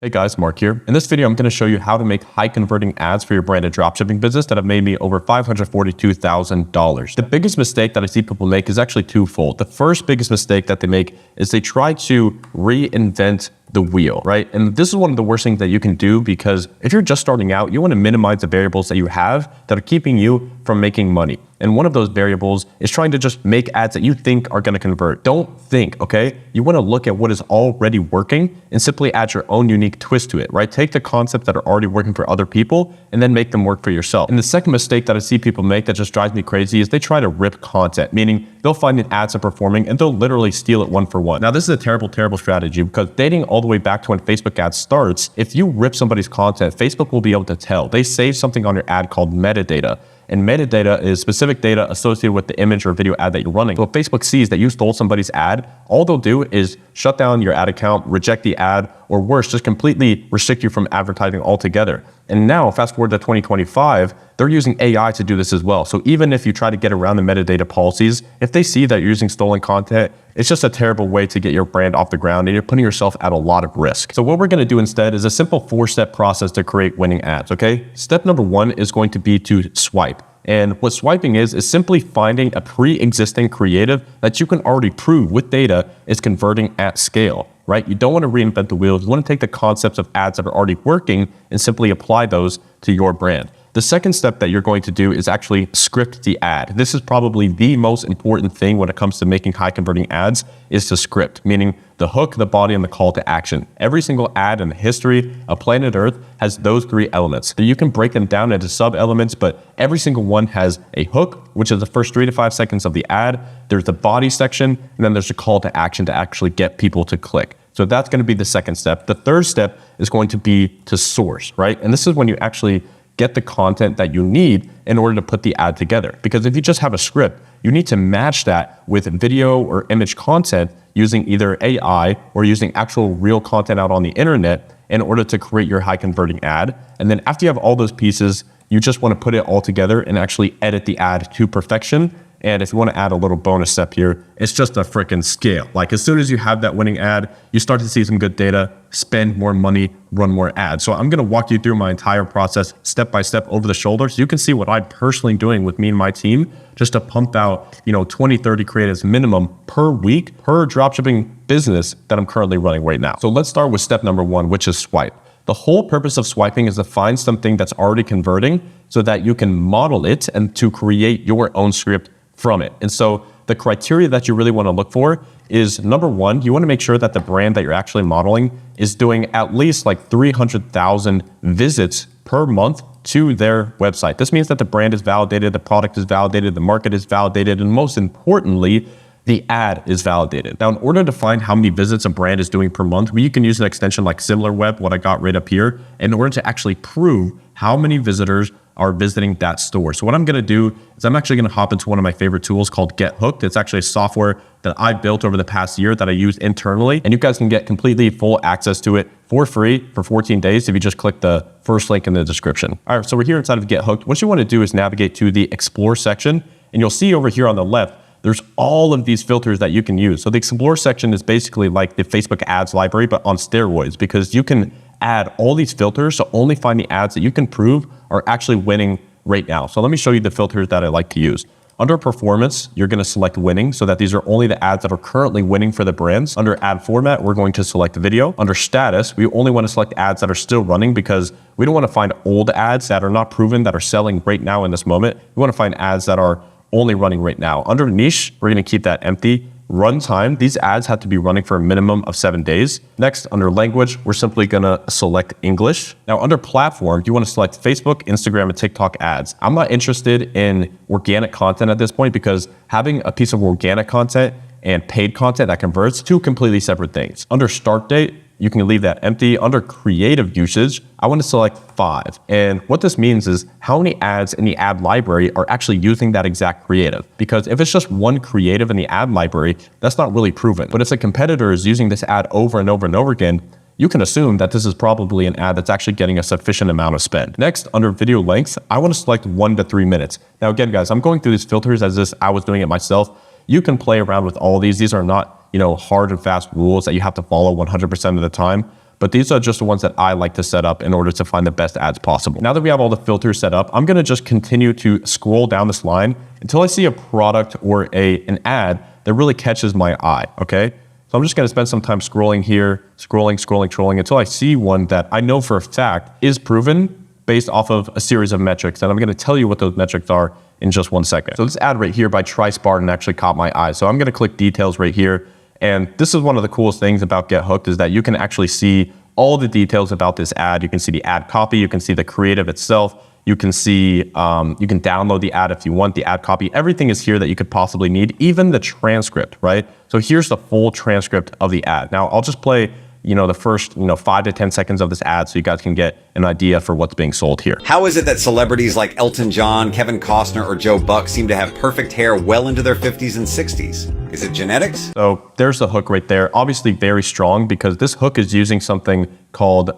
Hey guys, Mark here. In this video, I'm going to show you how to make high converting ads for your branded dropshipping business that have made me over $542,000. The biggest mistake that I see people make is actually twofold. The first biggest mistake that they make is they try to reinvent the wheel, right? And this is one of the worst things that you can do, because if you're just starting out, you want to minimize the variables that you have that are keeping you from making money. And one of those variables is trying to just make ads that you think are going to convert. Don't think, okay? You want to look at what is already working and simply add your own unique twist to it, right? Take the concepts that are already working for other people and then make them work for yourself. And the second mistake that I see people make that just drives me crazy is they try to rip content, meaning they'll find an ads are performing and they'll literally steal it one for one. Now, this is a terrible, terrible strategy, because dating all the way back to when Facebook ads starts, if you rip somebody's content, Facebook will be able to tell. They save something on your ad called metadata. And metadata is specific data associated with the image or video ad that you're running. So if Facebook sees that you stole somebody's ad, all they'll do is shut down your ad account, reject the ad, or worse, just completely restrict you from advertising altogether. And now, fast forward to 2025, they're using AI to do this as well. So even if you try to get around the metadata policies, if they see that you're using stolen content, it's just a terrible way to get your brand off the ground, and you're putting yourself at a lot of risk. So what we're going to do instead is a simple 4-step process to create winning ads, okay? Step number 1 is going to be to swipe. And what swiping is simply finding a pre-existing creative that you can already prove with data is converting at scale, right? You don't want to reinvent the wheel. You want to take the concepts of ads that are already working and simply apply those to your brand. The second step that you're going to do is actually script the ad. This is probably the most important thing when it comes to making high converting ads, is to script, meaning the hook, the body, and the call to action. Every single ad in the history of planet Earth has those 3 elements. So you can break them down into sub-elements, but every single one has a hook, which is the first 3 to 5 seconds of the ad. There's the body section, and then there's a call to action to actually get people to click. So that's going to be the second step. The third step is going to be to source, right? And this is when you actually get the content that you need in order to put the ad together. Because if you just have a script, you need to match that with video or image content using either AI or using actual real content out on the internet in order to create your high converting ad. And then after you have all those pieces, you just want to put it all together and actually edit the ad to perfection. And if you want to add a little bonus step here, it's just a freaking scale. Like, as soon as you have that winning ad, you start to see some good data, spend more money, run more ads. So I'm going to walk you through my entire process step by step over the shoulder, so you can see what I'm personally doing with me and my team just to pump out, 20, 30 creatives minimum per week per dropshipping business that I'm currently running right now. So let's start with step number 1, which is swipe. The whole purpose of swiping is to find something that's already converting so that you can model it and to create your own script from it. And so the criteria that you really want to look for is, number 1, you want to make sure that the brand that you're actually modeling is doing at least like 300,000 visits per month to their website. This means that the brand is validated, the product is validated, the market is validated, and most importantly, the ad is validated. Now, in order to find how many visits a brand is doing per month, you can use an extension like SimilarWeb, what I got right up here, in order to actually prove how many visitors are visiting that store. So what I'm going to do is I'm actually going to hop into one of my favorite tools called Get Hooked. It's actually a software that I built over the past year that I use internally, and you guys can get completely full access to it for free for 14 days if you just click the first link in the description. All right, so we're here inside of Get Hooked. What you want to do is navigate to the Explore section, and you'll see over here on the left, there's all of these filters that you can use. So the Explore section is basically like the Facebook ads library, but on steroids, because you can add all these filters to only find the ads that you can prove are actually winning right now. So let me show you the filters that I like to use. Under performance, you're going to select winning, so that these are only the ads that are currently winning for the brands. Under ad format, we're going to select video. Under status, we only want to select ads that are still running, because we don't want to find old ads that are not proven, that are selling right now in this moment. We want to find ads that are only running right now. Under niche, we're going to keep that empty. Runtime, these ads have to be running for a minimum of 7 days. Next, under language, we're simply gonna select English. Now, under platform, you wanna select Facebook, Instagram, and TikTok ads. I'm not interested in organic content at this point, because having a piece of organic content and paid content that converts, 2 completely separate things. Under start date, you can leave that empty. Under creative usage, I want to select 5. And what this means is how many ads in the ad library are actually using that exact creative. Because if it's just one creative in the ad library, that's not really proven. But if a competitor is using this ad over and over and over again, you can assume that this is probably an ad that's actually getting a sufficient amount of spend. Next, under video length, I want to select 1 to 3 minutes. Now again, guys, I'm going through these filters as if I was doing it myself. You can play around with all of these. These are not, hard and fast rules that you have to follow 100% of the time. but these are just the ones that I like to set up in order to find the best ads possible. Now that we have all the filters set up, I'm gonna just continue to scroll down this line until I see a product or an ad that really catches my eye, okay? So I'm just gonna spend some time scrolling here, scrolling until I see one that I know for a fact is proven based off of a series of metrics. And I'm gonna tell you what those metrics are in just 1 second. So this ad right here by Try Spartan actually caught my eye. So I'm gonna click details right here. And this is one of the coolest things about Get Hooked is that you can actually see all the details about this ad. You can see the ad copy, you can see the creative itself, you can see, you can download the ad if you want, the ad copy. Everything is here that you could possibly need, even the transcript, right? So here's the full transcript of the ad. Now I'll just play the first 5 to 10 seconds of this ad so you guys can get an idea for what's being sold here. How is it that celebrities like Elton John, Kevin Costner, or Joe Buck seem to have perfect hair well into their 50s and 60s? Is it genetics? So there's the hook right there. Obviously very strong because this hook is using something called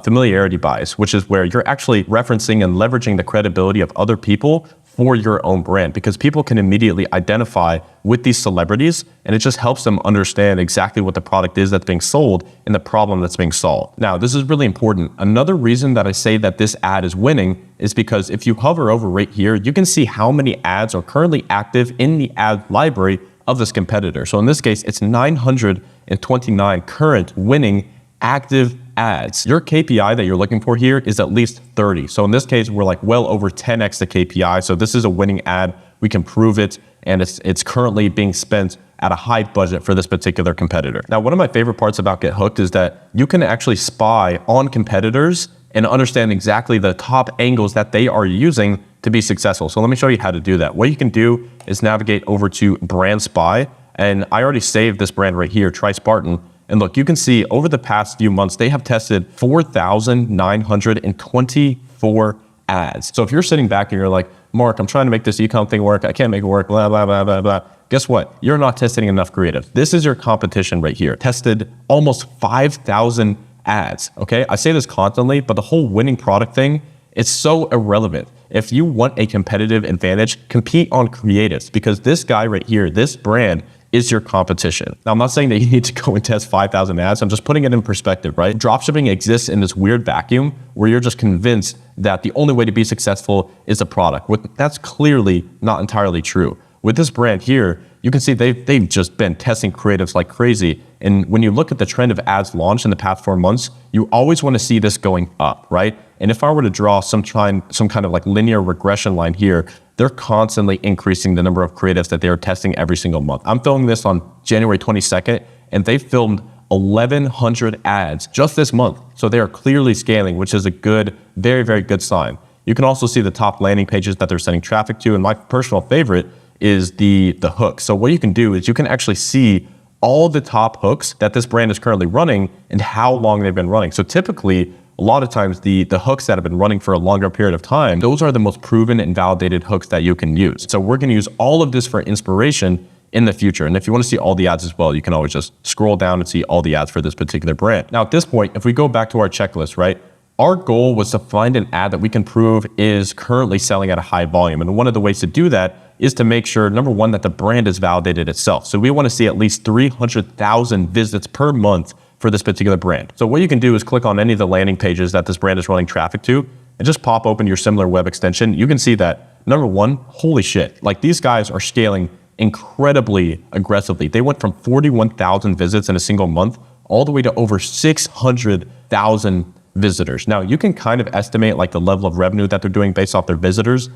familiarity bias, which is where you're actually referencing and leveraging the credibility of other people for your own brand, because people can immediately identify with these celebrities and it just helps them understand exactly what the product is that's being sold and the problem that's being solved. Now, this is really important. Another reason that I say that this ad is winning is because if you hover over right here, you can see how many ads are currently active in the ad library of this competitor. So in this case, it's 929 current winning active ads. Your KPI that you're looking for here is at least 30. So in this case, we're like well over 10x the KPI. So this is a winning ad. We can prove it. And it's currently being spent at a high budget for this particular competitor. Now, one of my favorite parts about Get Hooked is that you can actually spy on competitors and understand exactly the top angles that they are using to be successful. So let me show you how to do that. What you can do is navigate over to Brand Spy. And I already saved this brand right here, Try Spartan. And look, you can see over the past few months, they have tested 4,924 ads. So if you're sitting back and you're like, Mark, I'm trying to make this e-com thing work. I can't make it work, blah, blah, blah, blah, blah. Guess what? You're not testing enough creative. This is your competition right here. Tested almost 5,000 ads, okay? I say this constantly, but the whole winning product thing, it's so irrelevant. If you want a competitive advantage, compete on creatives, because this guy right here, this brand, is your competition. Now, I'm not saying that you need to go and test 5,000 ads. I'm just putting it in perspective, right? Dropshipping exists in this weird vacuum where you're just convinced that the only way to be successful is a product. That's clearly not entirely true. With this brand here, you can see they've just been testing creatives like crazy. And when you look at the trend of ads launched in the past 4 months, you always want to see this going up, right? And if I were to draw some kind of like linear regression line here, they're constantly increasing the number of creatives that they're testing every single month. I'm filming this on January 22nd, and they filmed 1,100 ads just this month. So they are clearly scaling, which is a good, very, very good sign. You can also see the top landing pages that they're sending traffic to. And my personal favorite is the hook. So what you can do is you can actually see all the top hooks that this brand is currently running and how long they've been running. So typically, a lot of times the hooks that have been running for a longer period of time, those are the most proven and validated hooks that you can use. So we're gonna use all of this for inspiration in the future. And if you wanna see all the ads as well, you can always just scroll down and see all the ads for this particular brand. Now at this point, if we go back to our checklist, right? Our goal was to find an ad that we can prove is currently selling at a high volume. And one of the ways to do that is to make sure, number one, that the brand is validated itself. So we wanna see at least 300,000 visits per month for this particular brand. So what you can do is click on any of the landing pages that this brand is running traffic to and just pop open your similar web extension. You can see that, number one, holy shit, like these guys are scaling incredibly aggressively. They went from 41,000 visits in a single month all the way to over 600,000 visitors. Now you can kind of estimate like the level of revenue that they're doing based off their visitors.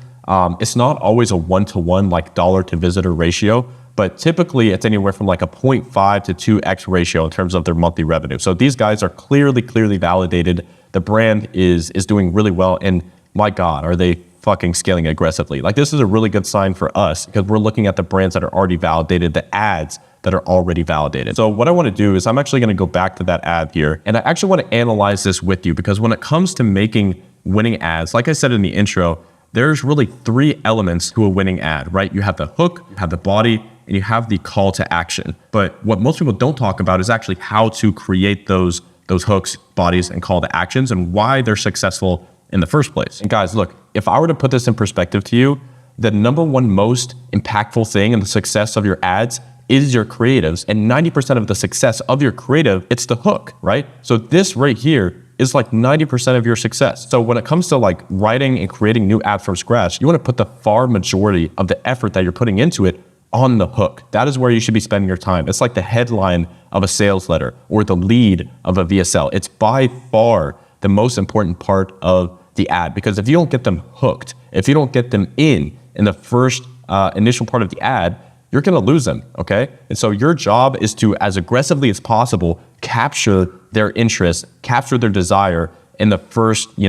It's not always a 1-to-1 like dollar to visitor ratio, but typically it's anywhere from like a 0.5 to 2x ratio in terms of their monthly revenue. So these guys are clearly validated. The brand is doing really well, and my God, are they fucking scaling aggressively. Like this is a really good sign for us because we're looking at the brands that are already validated, the ads that are already validated. So what I wanna do is I'm actually gonna go back to that ad here, and I actually wanna analyze this with you because when it comes to making winning ads, like I said in the intro, there's really 3 elements to a winning ad, right? You have the hook, you have the body, and you have the call to action. But what most people don't talk about is actually how to create those hooks, bodies, and call to actions and why they're successful in the first place. And guys, look, if I were to put this in perspective to you, the number one most impactful thing in the success of your ads is your creatives, and 90% of the success of your creative, it's the hook, right? So this right here is like 90% of your success. So when it comes to like writing and creating new ads from scratch, you want to put the far majority of the effort that you're putting into it on the hook. That is where you should be spending your time. It's like the headline of a sales letter or the lead of a VSL. It's by far the most important part of the ad, because if you don't get them hooked, if you don't get them in the first initial part of the ad, you're going to lose them, okay? And so your job is to, as aggressively as possible, capture their interest, capture their desire in the first, 3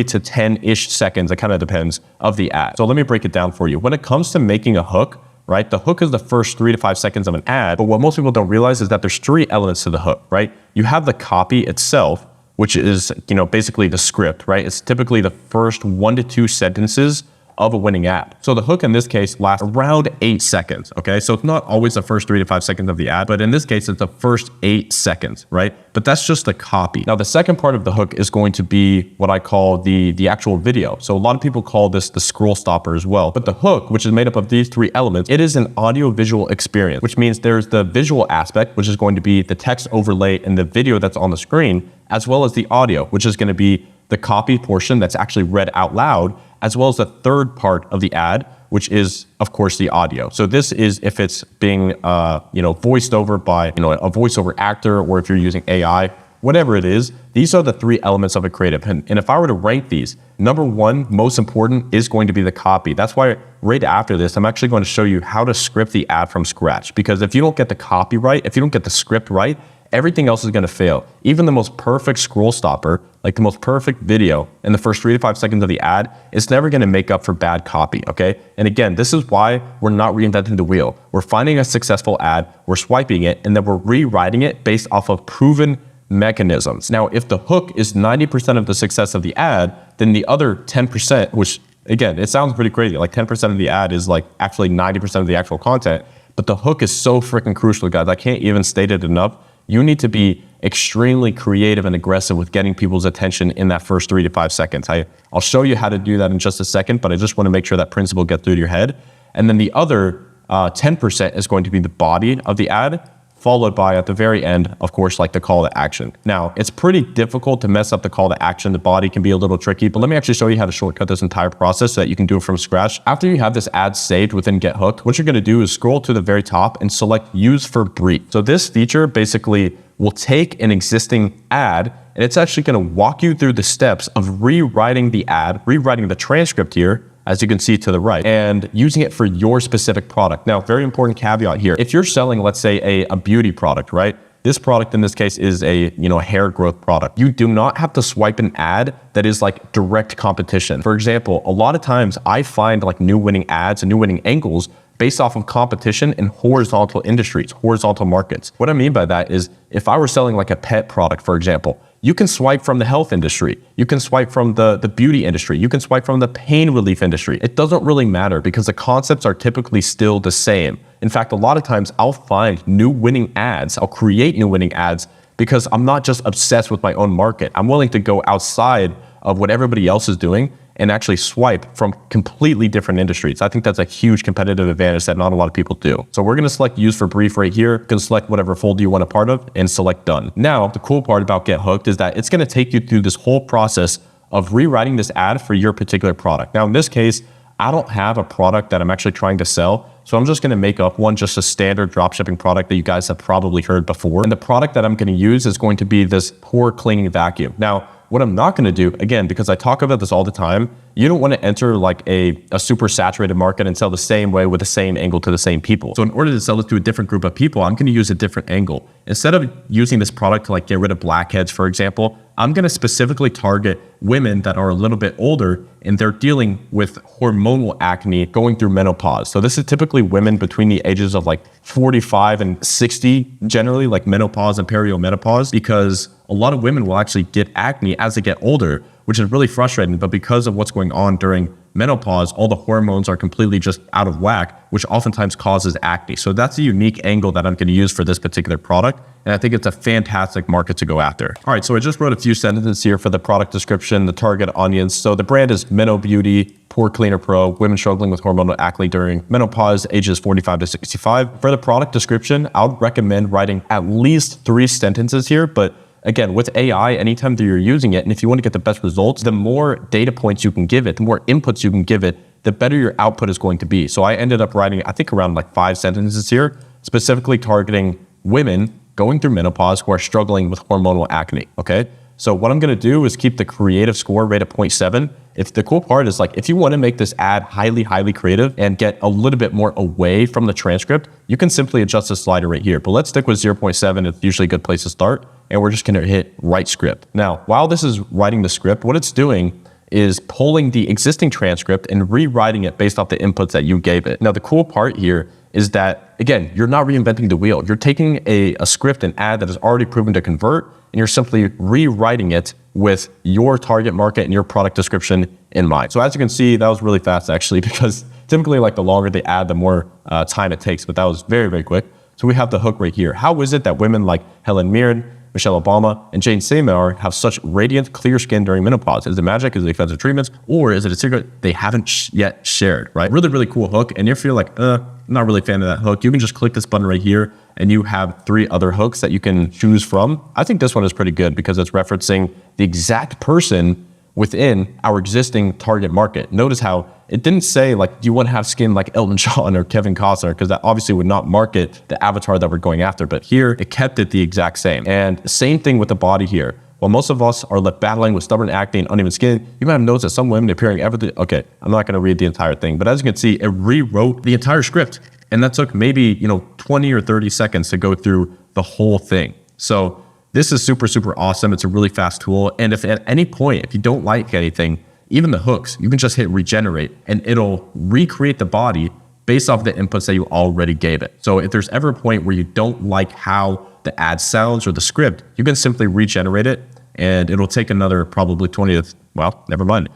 to 10-ish seconds, it kind of depends, of the ad. So let me break it down for you. When it comes to making a hook, right? The hook is the first 3 to 5 seconds of an ad, but what most people don't realize is that there's 3 elements to the hook, right? You have the copy itself, which is, basically the script, right? It's typically the first 1 to 2 sentences of a winning ad. So the hook in this case lasts around 8 seconds, okay? So it's not always the first 3 to 5 seconds of the ad, but in this case, it's the first 8 seconds, right? But that's just the copy. Now, the second part of the hook is going to be what I call the actual video. So a lot of people call this the scroll stopper as well. But the hook, which is made up of these 3 elements, it is an audio-visual experience, which means there's the visual aspect, which is going to be the text overlay and the video that's on the screen, as well as the audio, which is going to be the copy portion that's actually read out loud, as well as the third part of the ad, which is, of course, the audio. So this is if it's being, voiced over by, a voiceover actor, or if you're using AI, whatever it is, these are the 3 elements of a creative. And if I were to rank these, number 1, most important, is going to be the copy. That's why right after this, I'm actually going to show you how to script the ad from scratch. Because if you don't get the copy right, if you don't get the script right, everything else is going to fail. Even the most perfect scroll stopper, like the most perfect video in the first 3 to 5 seconds of the ad, it's never going to make up for bad copy, okay? And again, this is why we're not reinventing the wheel. We're finding a successful ad, we're swiping it, and then we're rewriting it based off of proven mechanisms. Now, if the hook is 90% of the success of the ad, then the other 10%, which again, it sounds pretty crazy, like 10% of the ad is like actually 90% of the actual content, but the hook is so freaking crucial, guys. I can't even state it enough. You need to be extremely creative and aggressive with getting people's attention in that first 3 to 5 seconds. I'll show you how to do that in just a second, but I just want to make sure that principle gets through to your head. And then the other 10% is going to be the body of the ad, followed by, at the very end, of course, like the call to action. Now, it's pretty difficult to mess up the call to action. The body can be a little tricky, but let me actually show you how to shortcut this entire process so that you can do it from scratch. After you have this ad saved within Get Hooked, what you're gonna do is scroll to the very top and select Use for Brief. So this feature basically will take an existing ad, and it's actually gonna walk you through the steps of rewriting the ad, rewriting the transcript here, as you can see to the right, and using it for your specific product. Now, very important caveat here. If you're selling, let's say, a beauty product, right? This product in this case is a hair growth product. You do not have to swipe an ad that is like direct competition. For example, a lot of times I find like new winning ads and new winning angles based off of competition in horizontal industries, horizontal markets. What I mean by that is if I were selling like a pet product, for example, you can swipe from the health industry. You can swipe from the beauty industry. You can swipe from the pain relief industry. It doesn't really matter because the concepts are typically still the same. In fact, a lot of times I'll find new winning ads. I'll create new winning ads because I'm not just obsessed with my own market. I'm willing to go outside of what everybody else is doing and actually swipe from completely different industries. I think that's a huge competitive advantage that not a lot of people do. So we're gonna select Use for Brief right here. You can select whatever folder you want a part of and select Done. Now, the cool part about Get Hooked is that it's gonna take you through this whole process of rewriting this ad for your particular product. Now, in this case, I don't have a product that I'm actually trying to sell, so I'm just gonna make up one, just a standard dropshipping product that you guys have probably heard before. And the product that I'm gonna use is going to be this pore cleaning vacuum. Now, what I'm not gonna do, again, because I talk about this all the time, you don't wanna enter like a super saturated market and sell the same way with the same angle to the same people. So in order to sell this to a different group of people, I'm gonna use a different angle. Instead of using this product to like get rid of blackheads, for example, I'm gonna specifically target women that are a little bit older and they're dealing with hormonal acne going through menopause. So this is typically women between the ages of like 45 and 60, generally like menopause and perimenopause, because a lot of women will actually get acne as they get older, which is really frustrating. But because of what's going on during menopause, all the hormones are completely just out of whack, which oftentimes causes acne. So that's a unique angle that I'm going to use for this particular product. And I think it's a fantastic market to go after. All right, so I just wrote a few sentences here for the product description, the target audience. So the brand is Minnow Beauty, Pore Cleaner Pro, women struggling with hormonal acne during menopause, ages 45 to 65. For the product description, I would recommend writing at least 3 sentences here, but again, with AI, anytime that you're using it, and if you want to get the best results, the more data points you can give it, the more inputs you can give it, the better your output is going to be. So I ended up writing, I think around like 5 sentences here, specifically targeting women going through menopause who are struggling with hormonal acne, okay? So what I'm gonna do is keep the creative score rate at 0.7. If the cool part is like, if you wanna make this ad highly, highly creative and get a little bit more away from the transcript, you can simply adjust the slider right here. But let's stick with 0.7, it's usually a good place to start. And we're just gonna hit write script. Now, while this is writing the script, what it's doing is pulling the existing transcript and rewriting it based off the inputs that you gave it. Now, the cool part here is that, again, you're not reinventing the wheel. You're taking a script, an ad that is already proven to convert, and you're simply rewriting it with your target market and your product description in mind. So as you can see, that was really fast actually, because typically like the longer the ad, the more time it takes, but that was very, very quick. So we have the hook right here. How is it that women like Helen Mirren, Michelle Obama, and Jane Seymour have such radiant, clear skin during menopause? Is it magic? Is it expensive treatments? Or is it a secret they haven't yet shared, right? Really, really cool hook. And if you're like, I'm not really a fan of that hook, you can just click this button right here and you have 3 other hooks that you can choose from. I think this one is pretty good because it's referencing the exact person within our existing target market. Notice how it didn't say like, do you want to have skin like Elton John or Kevin Costner? Because that obviously would not market the avatar that we're going after. But here it kept it the exact same. And same thing with the body here. While most of us are left battling with stubborn acne and uneven skin, you might have noticed that some women appearing everything. Okay, I'm not going to read the entire thing, but as you can see, it rewrote the entire script. And that took maybe, 20 or 30 seconds to go through the whole thing. So this is super, super awesome. It's a really fast tool. And if at any point, if you don't like anything, even the hooks, you can just hit regenerate and it'll recreate the body based off the inputs that you already gave it. So if there's ever a point where you don't like how the ad sounds or the script, you can simply regenerate it and it'll take another probably 20 to, well, never mind.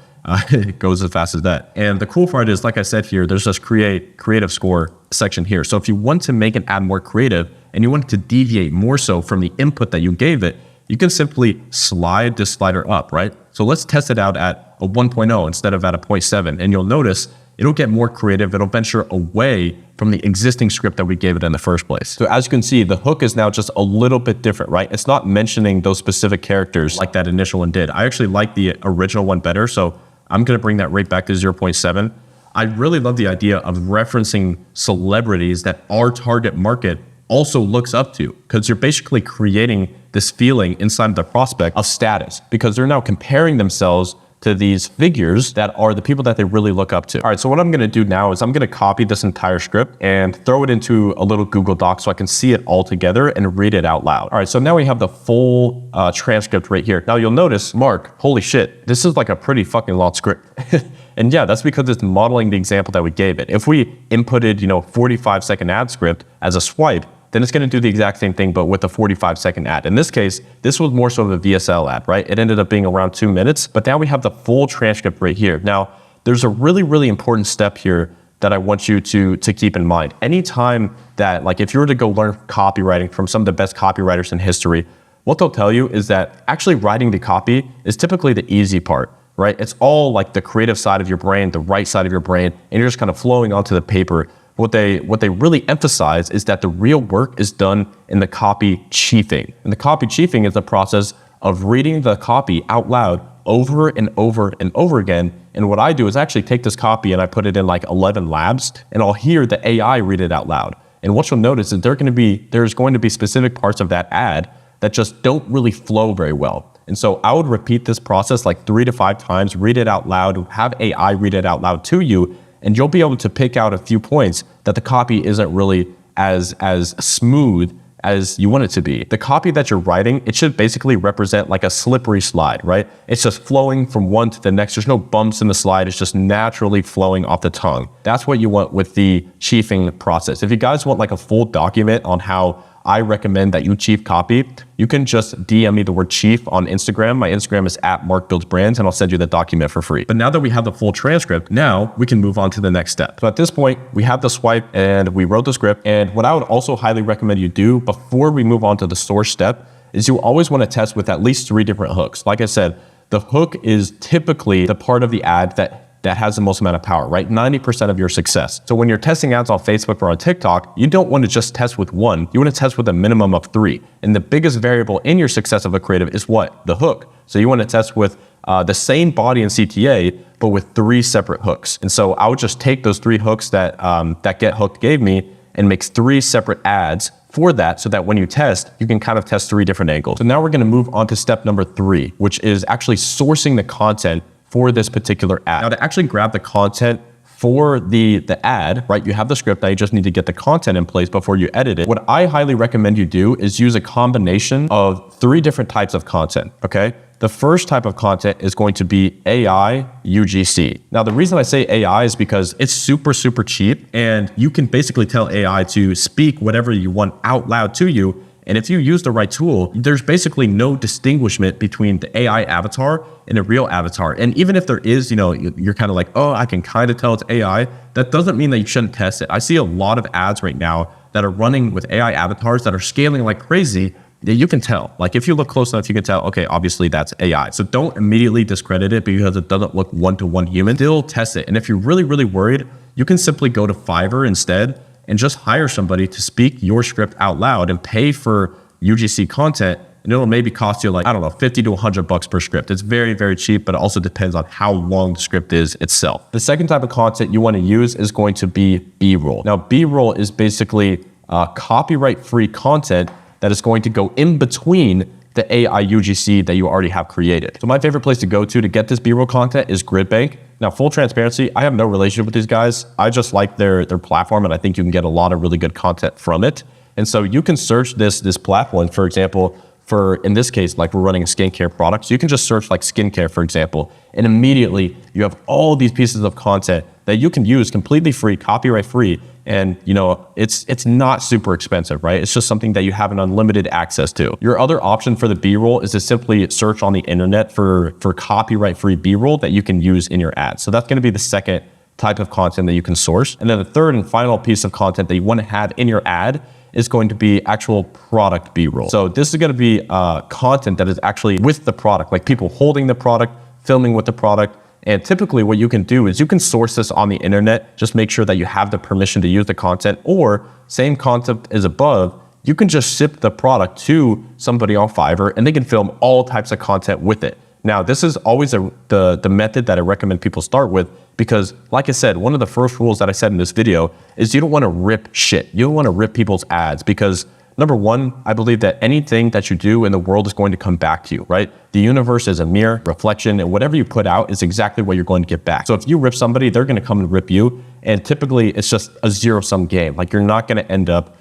It goes as fast as that. And the cool part is, like I said here, there's this creative score section here. So if you want to make an ad more creative and you want it to deviate more so from the input that you gave it, you can simply slide this slider up, right? So let's test it out at a 1.0 instead of at a 0.7. And you'll notice it'll get more creative. It'll venture away from the existing script that we gave it in the first place. So as you can see, the hook is now just a little bit different, right? It's not mentioning those specific characters like that initial one did. I actually like the original one better. So I'm gonna bring that right back to 0.7. I really love the idea of referencing celebrities that our target market also looks up to, because you're basically creating this feeling inside of the prospect of status, because they're now comparing themselves to these figures that are the people that they really look up to. All right, so what I'm gonna do now is I'm gonna copy this entire script and throw it into a little Google Doc so I can see it all together and read it out loud. All right, so now we have the full transcript right here. Now you'll notice, Mark, holy shit, this is like a pretty fucking long script. And yeah, that's because it's modeling the example that we gave it. If we inputted, 45-second ad script as a swipe, then it's gonna do the exact same thing, but with a 45-second ad. In this case, this was more so of a VSL ad, right? It ended up being around 2 minutes, but now we have the full transcript right here. Now, there's a really, really important step here that I want you to keep in mind. Anytime that, like if you were to go learn copywriting from some of the best copywriters in history, what they'll tell you is that actually writing the copy is typically the easy part, right? It's all like the creative side of your brain, the right side of your brain, and you're just kind of flowing onto the paper. What they really emphasize is that the real work is done in the copy chiefing. And the copy chiefing is the process of reading the copy out loud over and over and over again. And what I do is actually take this copy and I put it in like 11 labs and I'll hear the AI read it out loud. And what you'll notice is there's going to be specific parts of that ad that just don't really flow very well. And so I would repeat this process like 3 to 5 times, read it out loud, have AI read it out loud to you, and you'll be able to pick out a few points that the copy isn't really as smooth as you want it to be. The copy that you're writing, it should basically represent like a slippery slide, right? It's just flowing from one to the next. There's no bumps in the slide. It's just naturally flowing off the tongue. That's what you want with the chiefing process. If you guys want like a full document on how I recommend that you chief copy, you can just DM me the word chief on Instagram. My Instagram is @MarkBuildsBrands, and I'll send you the document for free. But now that we have the full transcript, now we can move on to the next step. So at this point, we have the swipe and we wrote the script. And what I would also highly recommend you do before we move on to the source step is you always want to test with at least 3 different hooks. Like I said, the hook is typically the part of the ad that has the most amount of power, right? 90% of your success. So when you're testing ads on Facebook or on TikTok, you don't want to just test with 1. You want to test with a minimum of 3. And the biggest variable in your success of a creative is what? The hook. So you want to test with the same body and CTA, but with 3 separate hooks. And so I would just take those 3 hooks that Get Hooked gave me and makes 3 separate ads for that, so that when you test, you can kind of test 3 different angles. So now we're going to move on to step number 3, which is actually sourcing the content for this particular ad. Now to actually grab the content for the ad, right? You have the script, now you just need to get the content in place before you edit it. What I highly recommend you do is use a combination of 3 different types of content, okay? The first type of content is going to be AI UGC. Now, the reason I say AI is because it's super, super cheap, and you can basically tell AI to speak whatever you want out loud to you. And if you use the right tool, there's basically no distinguishment between the AI avatar and a real avatar. And even if there is, you're kind of like, oh, I can kind of tell it's AI. That doesn't mean that you shouldn't test it. I see a lot of ads right now that are running with AI avatars that are scaling like crazy. You can tell, like if you look close enough, you can tell, okay, obviously that's AI. So don't immediately discredit it because it doesn't look one-to-one human. Still test it. And if you're really, really worried, you can simply go to Fiverr instead and just hire somebody to speak your script out loud and pay for UGC content. And it'll maybe cost you like, I don't know, 50 to 100 bucks per script. It's very, very cheap, but it also depends on how long the script is itself. The second type of content you want to use is going to be B-roll. Now, B-roll is basically copyright-free content that is going to go in between the AI UGC that you already have created. So my favorite place to go to get this B-roll content is GridBank. Now, full transparency, I have no relationship with these guys. I just like their platform, and I think you can get a lot of really good content from it. And so you can search this platform, for example, in this case, like we're running a skincare product. So you can just search like skincare, for example, and immediately you have all these pieces of content that you can use completely free, copyright free. And it's not super expensive, right? It's just something that you have an unlimited access to. Your other option for the B-roll is to simply search on the internet for copyright-free B-roll that you can use in your ads. So that's gonna be the second type of content that you can source. And then the third and final piece of content that you wanna have in your ad is going to be actual product B-roll. So this is gonna be content that is actually with the product, like people holding the product, filming with the product. And typically what you can do is you can source this on the internet, just make sure that you have the permission to use the content, or same concept as above, you can just ship the product to somebody on Fiverr and they can film all types of content with it. Now, this is always the method that I recommend people start with because, like I said, one of the first rules that I said in this video is you don't want to rip shit. You don't want to rip people's ads because number one, I believe that anything that you do in the world is going to come back to you, right? The universe is a mirror, reflection, and whatever you put out is exactly what you're going to get back. So if you rip somebody, they're going to come and rip you. And typically it's just a zero-sum game. Like you're not going to end up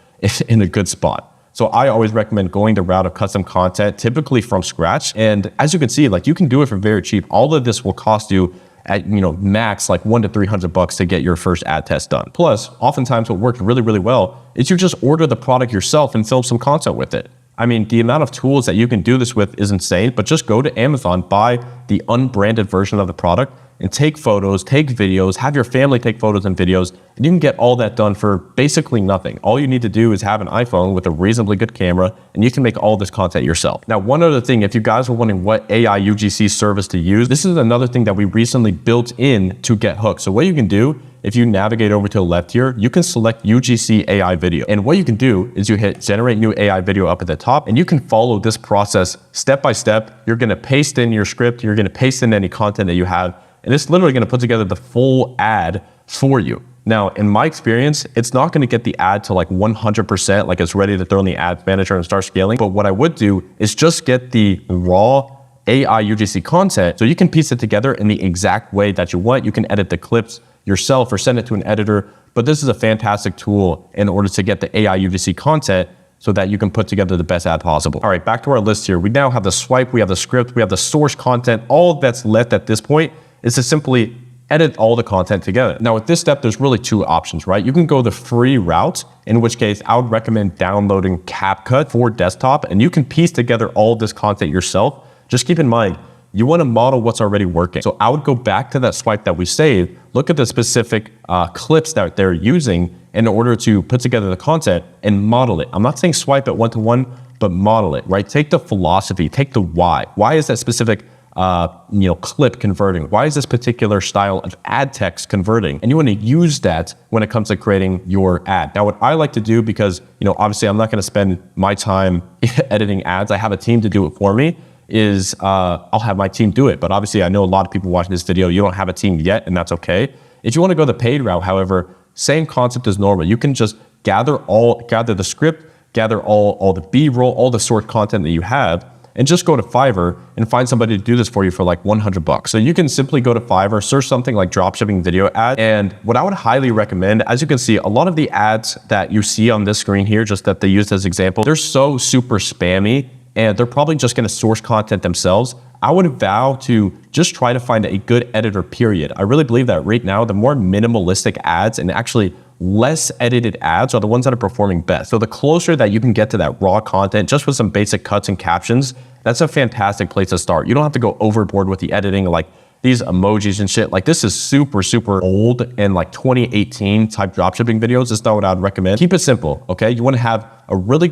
in a good spot. So I always recommend going the route of custom content, typically from scratch. And as you can see, like you can do it for very cheap. All of this will cost you at max like $100 to $300 to get your first ad test done. Plus, oftentimes what works really, really well is you just order the product yourself and film some content with it. I mean, the amount of tools that you can do this with is insane, but just go to Amazon, buy the unbranded version of the product and take photos, take videos, have your family take photos and videos, and you can get all that done for basically nothing. All you need to do is have an iPhone with a reasonably good camera, and you can make all this content yourself. Now, one other thing, if you guys were wondering what AI UGC service to use, this is another thing that we recently built in to Get Hooked. So what you can do, if you navigate over to the left here, you can select UGC AI video. And what you can do is you hit generate new AI video up at the top, and you can follow this process step by step. You're gonna paste in your script, you're gonna paste in any content that you have, and it's literally gonna put together the full ad for you. Now, in my experience, it's not gonna get the ad to like 100%, like it's ready to throw in the ad manager and start scaling. But what I would do is just get the raw AI UGC content so you can piece it together in the exact way that you want. You can edit the clips yourself or send it to an editor. But this is a fantastic tool in order to get the AI UGC content so that you can put together the best ad possible. All right, back to our list here. We now have the swipe, we have the script, we have the source content. All that's left at this point is to simply edit all the content together. Now with this step, there's really two options, right? You can go the free route, in which case I would recommend downloading CapCut for desktop, and you can piece together all of this content yourself. Just keep in mind, you want to model what's already working. So I would go back to that swipe that we saved, look at the specific clips that they're using in order to put together the content and model it. I'm not saying swipe it one-to-one, but model it, right? Take the philosophy, take the why. Why is that specific clip converting? Why is this particular style of ad text converting? And you want to use that when it comes to creating your ad. Now, what I like to do, because obviously I'm not going to spend my time editing ads, I have a team to do it for me, is I'll have my team do it. But obviously I know a lot of people watching this video, you don't have a team yet, and that's okay. If you want to go the paid route, however, same concept as normal. You can just gather the script, gather all the B-roll, all the source content that you have, and just go to Fiverr and find somebody to do this for you for like $100. So you can simply go to Fiverr, search something like dropshipping video ad. And what I would highly recommend, as you can see, a lot of the ads that you see on this screen here, just that they used as example, they're so super spammy and they're probably just gonna source content themselves. I would vow to just try to find a good editor, period. I really believe that right now, the more minimalistic ads and actually less edited ads are the ones that are performing best. So the closer that you can get to that raw content, just with some basic cuts and captions, that's a fantastic place to start. You don't have to go overboard with the editing, like these emojis and shit. Like this is super, super old and like 2018 type dropshipping videos. That's not what I'd recommend. Keep it simple, okay? You wanna have a really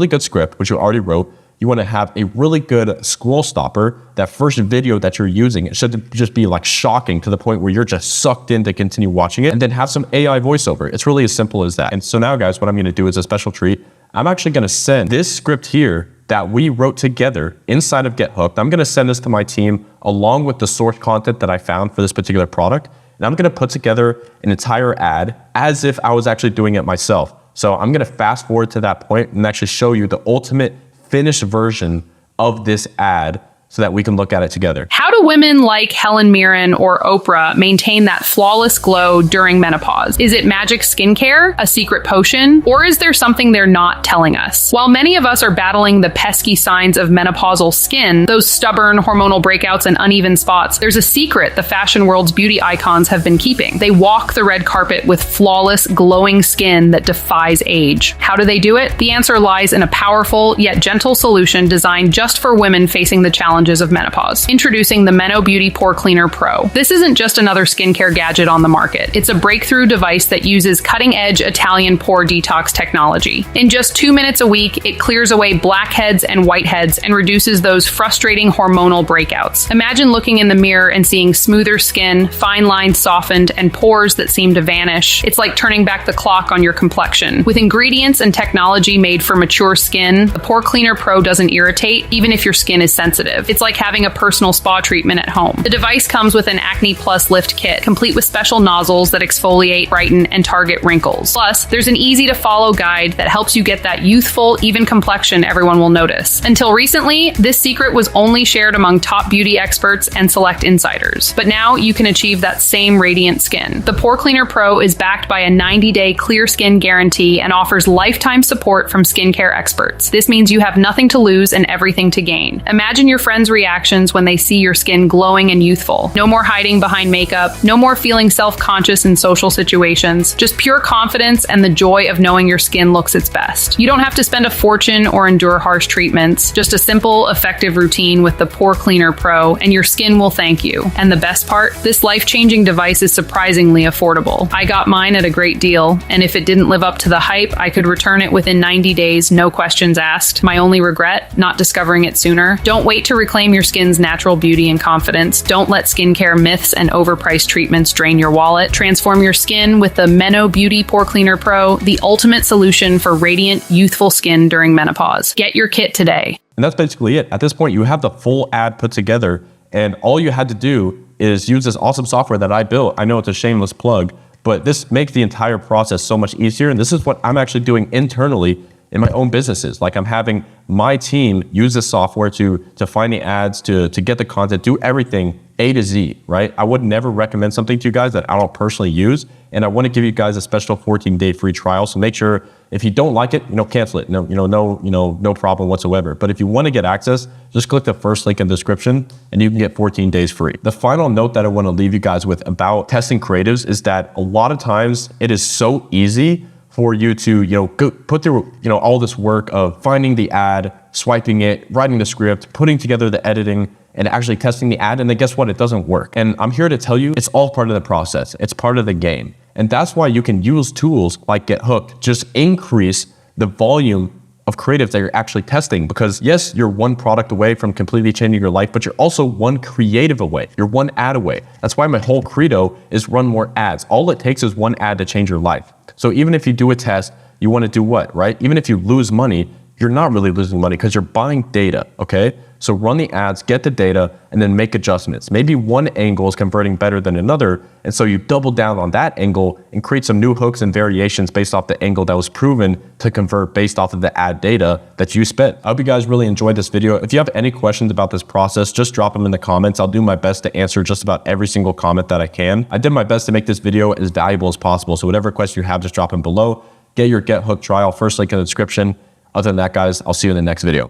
good script, which you already wrote. You want to have a really good scroll stopper. That first video that you're using, it should just be like shocking to the point where you're just sucked in to continue watching it, and then have some AI voiceover. It's really as simple as that. And so now guys, what I'm going to do is a special treat. I'm actually going to send this script here that we wrote together inside of Get Hooked. I'm going to send this to my team along with the source content that I found for this particular product. And I'm going to put together an entire ad as if I was actually doing it myself. So I'm going to fast forward to that point and actually show you the ultimate finished version of this ad so that we can look at it together. How do women like Helen Mirren or Oprah maintain that flawless glow during menopause? Is it magic skincare, a secret potion, or is there something they're not telling us? While many of us are battling the pesky signs of menopausal skin, those stubborn hormonal breakouts and uneven spots, there's a secret the fashion world's beauty icons have been keeping. They walk the red carpet with flawless, glowing skin that defies age. How do they do it? The answer lies in a powerful yet gentle solution designed just for women facing the challenges of menopause. Introducing the Meno Beauty Pore Cleaner Pro. This isn't just another skincare gadget on the market. It's a breakthrough device that uses cutting-edge Italian pore detox technology. In just 2 minutes a week, it clears away blackheads and whiteheads and reduces those frustrating hormonal breakouts. Imagine looking in the mirror and seeing smoother skin, fine lines softened, and pores that seem to vanish. It's like turning back the clock on your complexion. With ingredients and technology made for mature skin, the Pore Cleaner Pro doesn't irritate, even if your skin is sensitive. It's like having a personal spa treatment at home. The device comes with an Acne Plus Lift Kit, complete with special nozzles that exfoliate, brighten, and target wrinkles. Plus, there's an easy-to-follow guide that helps you get that youthful, even complexion everyone will notice. Until recently, this secret was only shared among top beauty experts and select insiders. But now you can achieve that same radiant skin. The Pore Cleaner Pro is backed by a 90-day clear skin guarantee and offers lifetime support from skincare experts. This means you have nothing to lose and everything to gain. Imagine your friends' reactions when they see your skin glowing and youthful. No more hiding behind makeup, no more feeling self-conscious in social situations, just pure confidence and the joy of knowing your skin looks its best. You don't have to spend a fortune or endure harsh treatments, just a simple, effective routine with the Pore Cleaner Pro, and your skin will thank you. And the best part? This life-changing device is surprisingly affordable. I got mine at a great deal, and if it didn't live up to the hype, I could return it within 90 days, no questions asked. My only regret? Not discovering it sooner. Don't wait to reclaim your skin's natural beauty and confidence. Don't let skincare myths and overpriced treatments drain your wallet. Transform your skin with the Meno Beauty Pore Cleaner Pro, the ultimate solution for radiant, youthful skin during menopause. Get your kit today. And that's basically it. At this point, you have the full ad put together, and all you had to do is use this awesome software that I built. I know it's a shameless plug, but this makes the entire process so much easier. And this is what I'm actually doing internally in my own businesses. Like, I'm having my team use this software to find the ads, to get the content, do everything A to Z, right? I would never recommend something to you guys that I don't personally use. And I want to give you guys a special 14-day free trial. So make sure if you don't like it, cancel it. No problem whatsoever. But if you want to get access, just click the first link in the description and you can get 14 days free. The final note that I want to leave you guys with about testing creatives is that a lot of times it is so easy for you to, put through, all this work of finding the ad, swiping it, writing the script, putting together the editing, and actually testing the ad. And then guess what? It doesn't work. And I'm here to tell you, it's all part of the process. It's part of the game. And that's why you can use tools like Get Hooked, just increase the volume of creatives that you're actually testing. Because yes, you're one product away from completely changing your life, but you're also one creative away. You're one ad away. That's why my whole credo is run more ads. All it takes is one ad to change your life. So even if you do a test, you want to do what, right? Even if you lose money, you're not really losing money because you're buying data, okay? So run the ads, get the data, and then make adjustments. Maybe one angle is converting better than another, and so you double down on that angle and create some new hooks and variations based off the angle that was proven to convert based off of the ad data that you spent. I hope you guys really enjoyed this video. If you have any questions about this process, just drop them in the comments. I'll do my best to answer just about every single comment that I can. I did my best to make this video as valuable as possible, so whatever question you have, just drop them below. Get your Get Hooked trial, first link in the description. Other than that, guys, I'll see you in the next video.